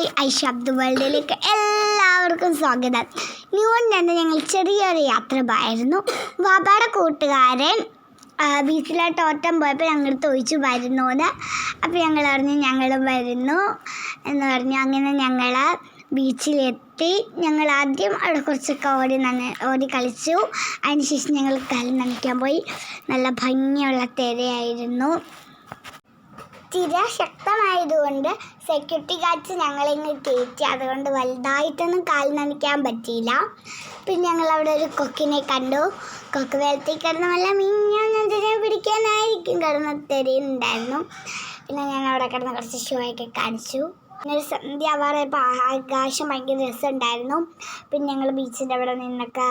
Hi ഐഷാബ്ദ് വേൾഡിലേക്ക് എല്ലാവർക്കും സ്വാഗതം. ന്യൂയോർക്കിൽ നിന്ന് ഞങ്ങൾ ചെറിയൊരു യാത്ര പോയായിരുന്നു. വാപ്പയുടെ കൂട്ടുകാരൻ ബീച്ചിലോട്ട് ഓട്ടം പോയപ്പോൾ ഞങ്ങളടുത്ത് ചോദിച്ചു വരുന്നോന്ന്. അപ്പോൾ ഞങ്ങൾ പറഞ്ഞു ഞങ്ങളും വരുന്നു എന്ന് പറഞ്ഞു. അങ്ങനെ ഞങ്ങൾ ബീച്ചിലെത്തി. ഞങ്ങൾ ആദ്യം അവിടെ കുറച്ചൊക്കെ ഓടി കളിച്ചു. അതിനുശേഷം ഞങ്ങൾ കാല് നനയ്ക്കാൻ പോയി. നല്ല ഭംഗിയുള്ള തിരയായിരുന്നു. തിര ശക്തമായതുകൊണ്ട് സെക്യൂരിറ്റി ഗാർഡ്സ് ഞങ്ങളിങ്ങനെ കയറ്റി. അതുകൊണ്ട് വലുതായിട്ടൊന്നും കാൽ നനയ്ക്കാൻ പറ്റിയില്ല. പിന്നെ ഞങ്ങൾ അവിടെ ഒരു കൊക്കിനെ കണ്ടു. കൊക്ക് വെള്ളത്തിൽ കിടന്ന് വല്ല മിഞ്ഞതിനെ പിടിക്കാനായിരിക്കും കിടന്ന് തിരയുന്നുണ്ടായിരുന്നു. പിന്നെ ഞാൻ അവിടെ കിടന്ന് കുറച്ച് ഷോയൊക്കെ കാണിച്ചു. പിന്നെ ഒരു സന്ധ്യ ആവാറായപ്പോൾ ആകാശം ഭയങ്കര രസമുണ്ടായിരുന്നു. പിന്നെ ഞങ്ങൾ ബീച്ചിൻ്റെ അവിടെ നിന്നൊക്കെ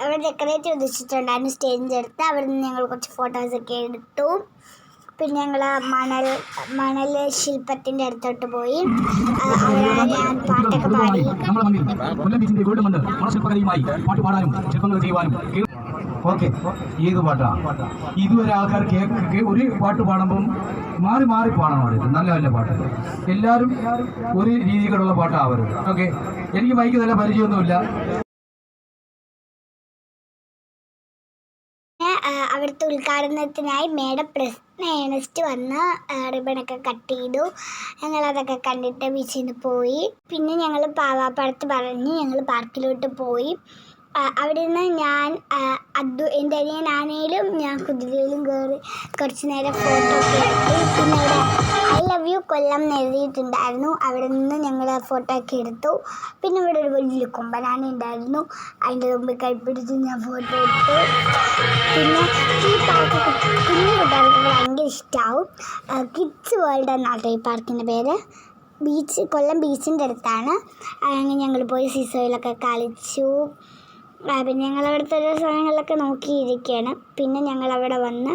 അവിടെ ഡെക്കറേറ്റ് ചെയ്ത് വെച്ചിട്ടുണ്ടായിരുന്നു സ്റ്റേജിൻ്റെ അടുത്ത്. അവിടെ നിന്ന് ഞങ്ങൾ കുറച്ച് ഫോട്ടോസൊക്കെ എടുത്തു. പിന്നെ ഞങ്ങൾ മണൽ ശില്പത്തിൻ്റെ അടുത്തോട്ട് പോയി. അവിടെ ഞാൻ പാട്ടൊക്കെ പാടി. ഓക്കെ, ഏത് പാട്ടാണ്? ഇതുവരെ ആൾക്കാർ ഒരു പാട്ട് പാടുമ്പം മാറി മാറി പാടണം. നല്ല നല്ല പാട്ട്, എല്ലാവരും ഒരു രീതിയിലുള്ള പാട്ടാവരുത്. ഓക്കെ, എനിക്ക് മൈക്ക് നല്ല പരിചയമൊന്നുമില്ല. അവിടുത്തെ ഉദ്ഘാടനത്തിനായി മേഡം ഏണസ്റ്റ് വന്ന് റിബണൊക്കെ കട്ട് ചെയ്തു. ഞങ്ങളതൊക്കെ കണ്ടിട്ട് ബീച്ചിൽ നിന്ന് പോയി. പിന്നെ ഞങ്ങൾ പാവാപ്പടത്ത് പറഞ്ഞ് ഞങ്ങൾ പാർക്കിലോട്ട് പോയി. അവിടെ നിന്ന് ഞാൻ എൻ്റെ അനിയനാണേലും ഞാൻ കുതിരയിലും കയറി കുറച്ച് നേരം ഫോട്ടോ ഒക്കെ എടുത്തു. പിന്നെ അവിടെ ഐ ലവ് യു കൊല്ലം എന്ന് എഴുതിയിട്ടുണ്ടായിരുന്നു. അവിടെ നിന്ന് ഞങ്ങൾ ഫോട്ടോ ഒക്കെ എടുത്തു. പിന്നെ ഇവിടെ ഒരു വലിയ കൊമ്പനാന ഉണ്ടായിരുന്നു. അതിൻ്റെ മുമ്പ് കൈപ്പിടിച്ച് ഞാൻ ഫോട്ടോ എടുത്തു. പിന്നെ ഈ പാർക്ക് കുഞ്ഞു കുട്ടികൾക്ക് ഭയങ്കര ഇഷ്ടമാവും. കിഡ്സ് വേൾഡ് എന്നാട്ടോ ഈ പാർക്കിൻ്റെ പേര്. കൊല്ലം ബീച്ചിൻ്റെ അടുത്താണ്. അങ്ങനെ ഞങ്ങൾ പോയി സീസോയിലൊക്കെ കളിച്ചു. പിന്നെ ഞങ്ങൾ അവിടുത്തെ ഓരോ സ്ഥലങ്ങളിലൊക്കെ നോക്കിയിരിക്കുകയാണ്. പിന്നെ ഞങ്ങളവിടെ വന്ന്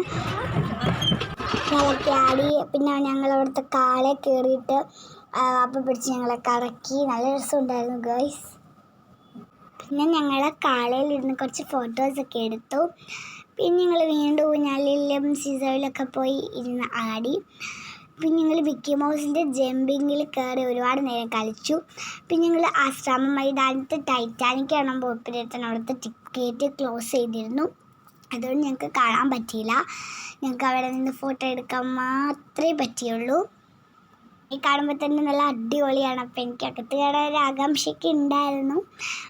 ഞങ്ങളൊക്കെ ആടി. പിന്നെ ഞങ്ങളവിടുത്തെ കാളെ കയറിയിട്ട് അപ്പം പിടിച്ച് ഞങ്ങളെ കറക്കി. നല്ല രസമുണ്ടായിരുന്നു ഗേൾസ്. പിന്നെ ഞങ്ങൾ കാളയിലിരുന്ന് കുറച്ച് ഫോട്ടോസൊക്കെ എടുത്തു. പിന്നെ ഞങ്ങൾ വീണ്ടും ഊഞ്ഞാലിലും സീസോയിലൊക്കെ പോയി ഇരുന്ന് ആടി. പിന്നെ ഞങ്ങൾ മിക്കി മൗസിൻ്റെ ജമ്പിങ്ങിൽ കയറി ഒരുപാട് നേരം കളിച്ചു. പിന്നെ ഞങ്ങൾ ആശ്രാമ മൈതാനത്ത് ടൈറ്റാനിക് കാണാൻ പോയപ്പോഴത്തേന് അവിടുത്തെ ടിക്കറ്റ് ക്ലോസ് ചെയ്തിരുന്നു. അതുകൊണ്ട് ഞങ്ങൾക്ക് കാണാൻ പറ്റിയില്ല. ഞങ്ങൾക്ക് അവിടെ നിന്ന് ഫോട്ടോ എടുക്കാൻ മാത്രമേ പറ്റിയുള്ളൂ. ഈ കാണുമ്പോൾ തന്നെ നല്ല അടിപൊളിയാണ്. അപ്പോൾ എനിക്ക് അകത്ത് കയറാൻ ഒരു ആകാംക്ഷയൊക്കെ ഉണ്ടായിരുന്നു.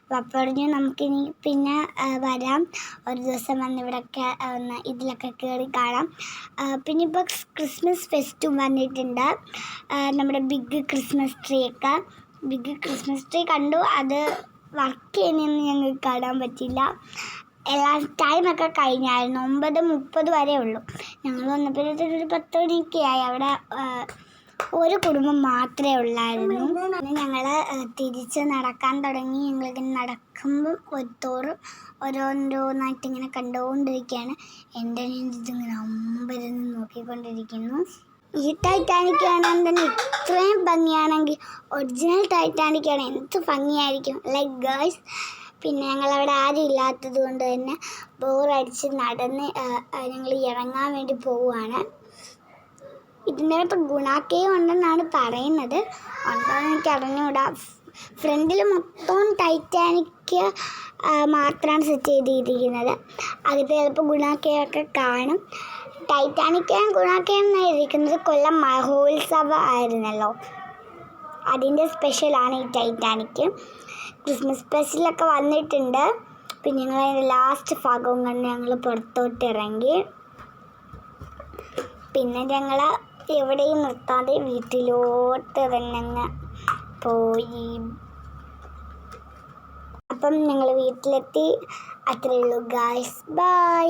അപ്പോൾ പറഞ്ഞു നമുക്കിനി പിന്നെ വരാം, ഒരു ദിവസം വന്ന് ഇവിടെയൊക്കെ ഇതിലൊക്കെ കയറി കാണാം. പിന്നെ ഇപ്പോൾ ക്രിസ്മസ് ഫെസ്റ്റും വന്നിട്ടുണ്ട്. നമ്മുടെ ബിഗ് ക്രിസ്മസ് ട്രീ കണ്ടു. അത് വർക്ക് ചെയ്യുന്നതെന്ന് ഞങ്ങൾക്ക് കാണാൻ പറ്റില്ല. എല്ലാ ടൈമൊക്കെ കഴിഞ്ഞായിരുന്നു. 9:30 വരെ ഉള്ളൂ. ഞങ്ങൾ വന്നപ്പോഴത്തേക്ക് ഒരു 10 മണിയൊക്കെ ആയി. അവിടെ ഒരു കുടുംബം മാത്രമേ ഉള്ളായിരുന്നു. പിന്നെ ഞങ്ങൾ തിരിച്ച് നടക്കാൻ തുടങ്ങി. ഞങ്ങളിങ്ങനെ നടക്കുമ്പോൾ ഓരോന്നായിട്ട് ഇങ്ങനെ കണ്ടുകൊണ്ടിരിക്കുകയാണ്. എൻ്റെ ഇതിങ്ങനെ അമ്പരന്ന് നോക്കിക്കൊണ്ടിരിക്കുന്നു. ഈ ടൈറ്റാനിക് കാണാൻ തന്നെ ഇത്രയും ഭംഗിയാണെങ്കിൽ ഒറിജിനൽ ടൈറ്റാനിക്കാണ് എന്ത് ഭംഗിയായിരിക്കും ലൈക്ക് ഗേൾസ്. പിന്നെ ഞങ്ങളവിടെ ആരും ഇല്ലാത്തത് കൊണ്ട് തന്നെ ബോറടിച്ച് നടന്ന് ഞങ്ങൾ ഇറങ്ങാൻ വേണ്ടി പോവുകയാണ്. ഇതിൻ്റെ അകത്ത് ഗുണാക്കയും ഉണ്ടെന്നാണ് പറയുന്നത്. ഉണ്ടോയെന്ന് എനിക്ക് അറിഞ്ഞുകൂടാ. ഫ്രണ്ടിൽ മൊത്തം ടൈറ്റാനിക് മാത്രമാണ് സെറ്റ് ചെയ്തിരിക്കുന്നത്. അതിൽ ചിലപ്പോൾ ഗുണാക്കയൊക്കെ കാണും. ടൈറ്റാനിക്കും ഗുണാക്കയും ഇരിക്കുന്നത് കൊല്ലം മഹോത്സവം ആയിരുന്നല്ലോ, അതിൻ്റെ സ്പെഷ്യലാണ് ഈ ടൈറ്റാനിക്. ക്രിസ്മസ് സ്പെഷ്യലൊക്കെ വന്നിട്ടുണ്ട്. പിന്നെ ഞങ്ങൾ അതിൻ്റെ ലാസ്റ്റ് ഭാഗവും കണ്ട് ഞങ്ങൾ പുറത്തോട്ട് ഇറങ്ങി. പിന്നെ ഞങ്ങൾ എവിടെയും നിർത്താതെ വീട്ടിലോട്ട് തന്നെ പോയി. അപ്പം ഞങ്ങൾ വീട്ടിലെത്തി. അത്രയേ ഉള്ളൂ ഗായ്സ്. ബൈ.